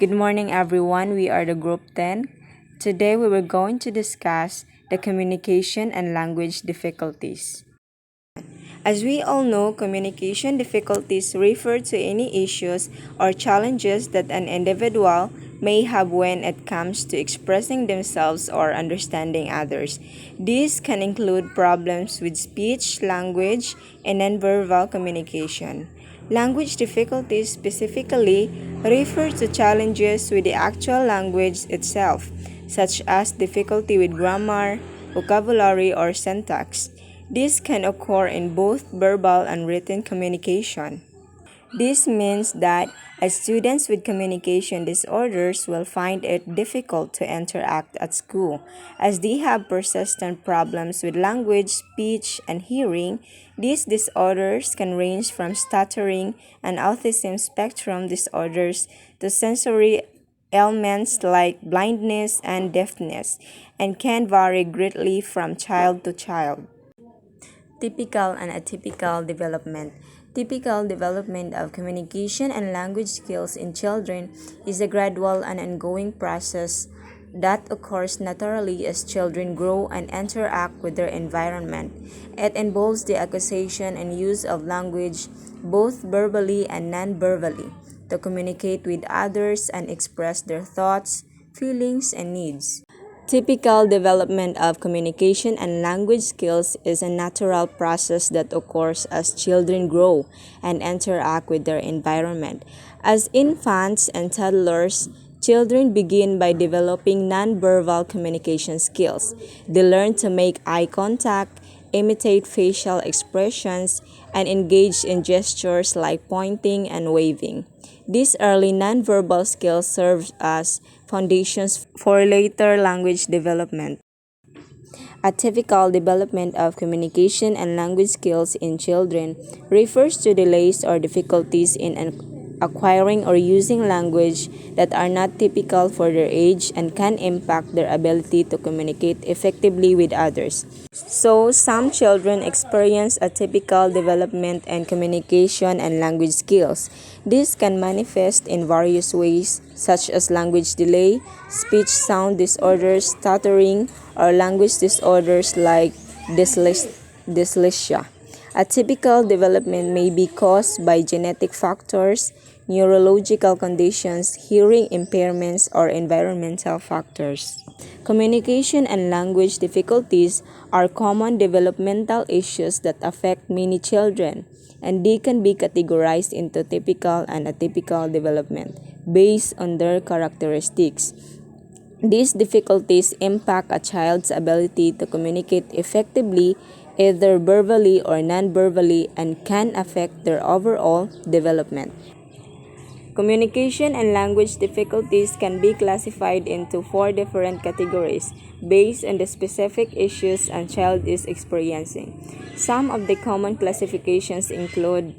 Good morning, everyone. We are the Group 10. Today, we were going to discuss the communication and language difficulties. As we all know, communication difficulties refer to any issues or challenges that an individual may have when it comes to expressing themselves or understanding others. These can include problems with speech, language, and nonverbal communication. Language difficulties specifically refer to challenges with the actual language itself, such as difficulty with grammar, vocabulary, or syntax. This can occur in both verbal and written communication. This means that students with communication disorders will find it difficult to interact at school, as they have persistent problems with language, speech, and hearing. These disorders can range from stuttering and autism spectrum disorders to sensory ailments like blindness and deafness, and can vary greatly from child to child. Typical and atypical development. Typical development of communication and language skills in children is a gradual and ongoing process that occurs naturally as children grow and interact with their environment. It involves the acquisition and use of language, both verbally and non-verbally, to communicate with others and express their thoughts, feelings, and needs. Typical development of communication and language skills is a natural process that occurs as children grow and interact with their environment. As infants and toddlers, children begin by developing nonverbal communication skills. They learn to make eye contact, imitate facial expressions, and engage in gestures like pointing and waving. These early nonverbal skills serve as foundations for later language development. A typical development of communication and language skills in children refers to delays or difficulties in acquiring or using language that are not typical for their age and can impact their ability to communicate effectively with others. So, some children experience atypical development and communication and language skills. This can manifest in various ways, such as language delay, speech sound disorders, stuttering, or language disorders like dyslexia. Atypical development may be caused by genetic factors, neurological conditions, hearing impairments, or environmental factors. Communication and language difficulties are common developmental issues that affect many children, and they can be categorized into typical and atypical development based on their characteristics. These difficulties impact a child's ability to communicate effectively either verbally or non-verbally and can affect their overall development. Communication and language difficulties can be classified into four different categories based on the specific issues a child is experiencing. Some of the common classifications include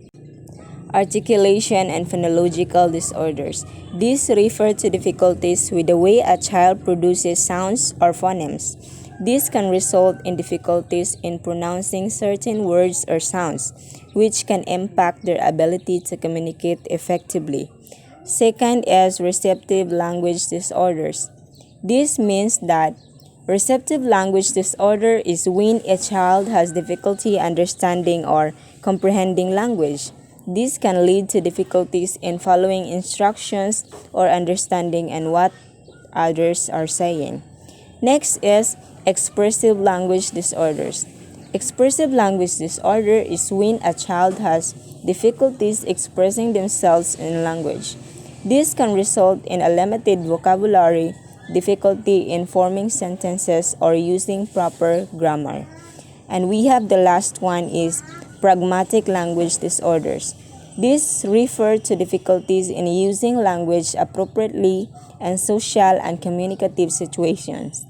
articulation and phonological disorders. These refer to difficulties with the way a child produces sounds or phonemes. This can result in difficulties in pronouncing certain words or sounds, which can impact their ability to communicate effectively. Second is receptive language disorders. This means that receptive language disorder is when a child has difficulty understanding or comprehending language. This can lead to difficulties in following instructions or understanding and what others are saying. Next is expressive language disorders. Expressive language disorder is when a child has difficulties expressing themselves in language. This can result in a limited vocabulary, difficulty in forming sentences, or using proper grammar. And we have the last one is pragmatic language disorders. These refer to difficulties in using language appropriately in social and communicative situations.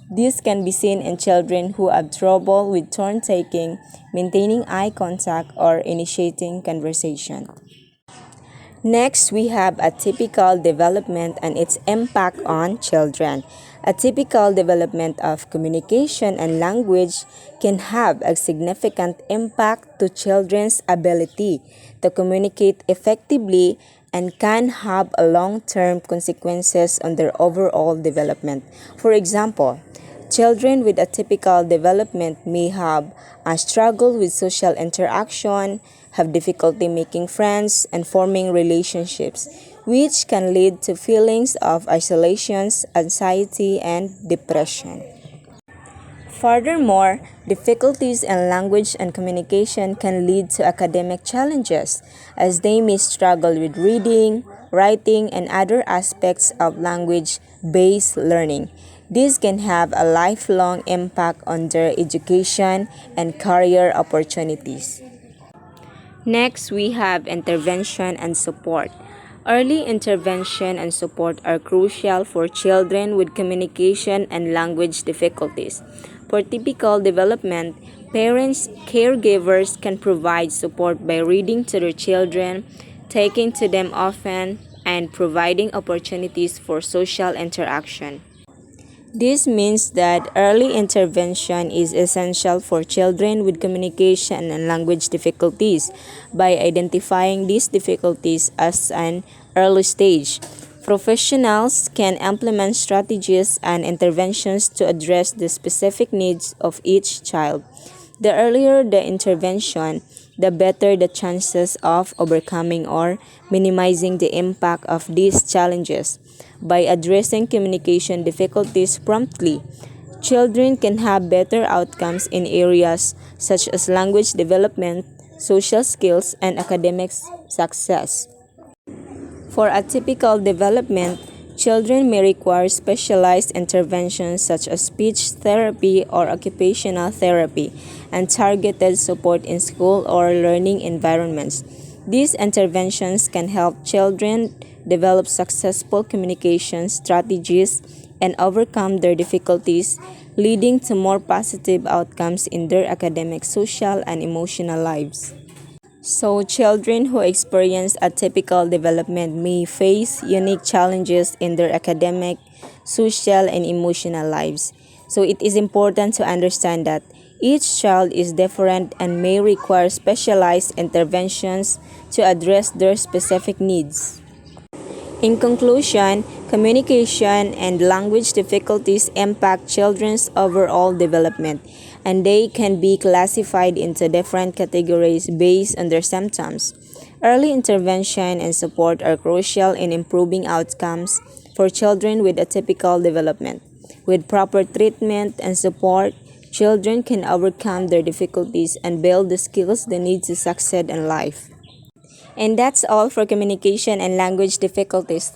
This can be seen in children who have trouble with turn taking, maintaining eye contact, or initiating conversation. Next, we have atypical development and its impact on children. Atypical development of communication and language can have a significant impact to children's ability to communicate effectively and can have a long-term consequences on their overall development. For example, children with atypical development may have a struggle with social interaction, have difficulty making friends and forming relationships, which can lead to feelings of isolation, anxiety, and depression. Furthermore, difficulties in language and communication can lead to academic challenges, as they may struggle with reading, writing, and other aspects of language based learning. This can have a lifelong impact on their education and career opportunities. Next, we have intervention and support. Early intervention and support are crucial for children with communication and language difficulties. For typical development, parents, caregivers can provide support by reading to their children, taking to them often, and providing opportunities for social interaction. This means that early intervention is essential for children with communication and language difficulties by identifying these difficulties as an early stage. Professionals can implement strategies and interventions to address the specific needs of each child. The earlier the intervention, the better the chances of overcoming or minimizing the impact of these challenges. By addressing communication difficulties promptly, children can have better outcomes in areas such as language development, social skills, and academic success. For atypical development, children may require specialized interventions such as speech therapy or occupational therapy and targeted support in school or learning environments. These interventions can help children develop successful communication strategies and overcome their difficulties, leading to more positive outcomes in their academic, social, and emotional lives. So, children who experience atypical development may face unique challenges in their academic, social, and emotional lives. So, it is important to understand that each child is different and may require specialized interventions to address their specific needs. In conclusion, communication and language difficulties impact children's overall development, and they can be classified into different categories based on their symptoms. Early intervention and support are crucial in improving outcomes for children with atypical development. With proper treatment and support, children can overcome their difficulties and build the skills they need to succeed in life. And that's all for communication and language difficulties.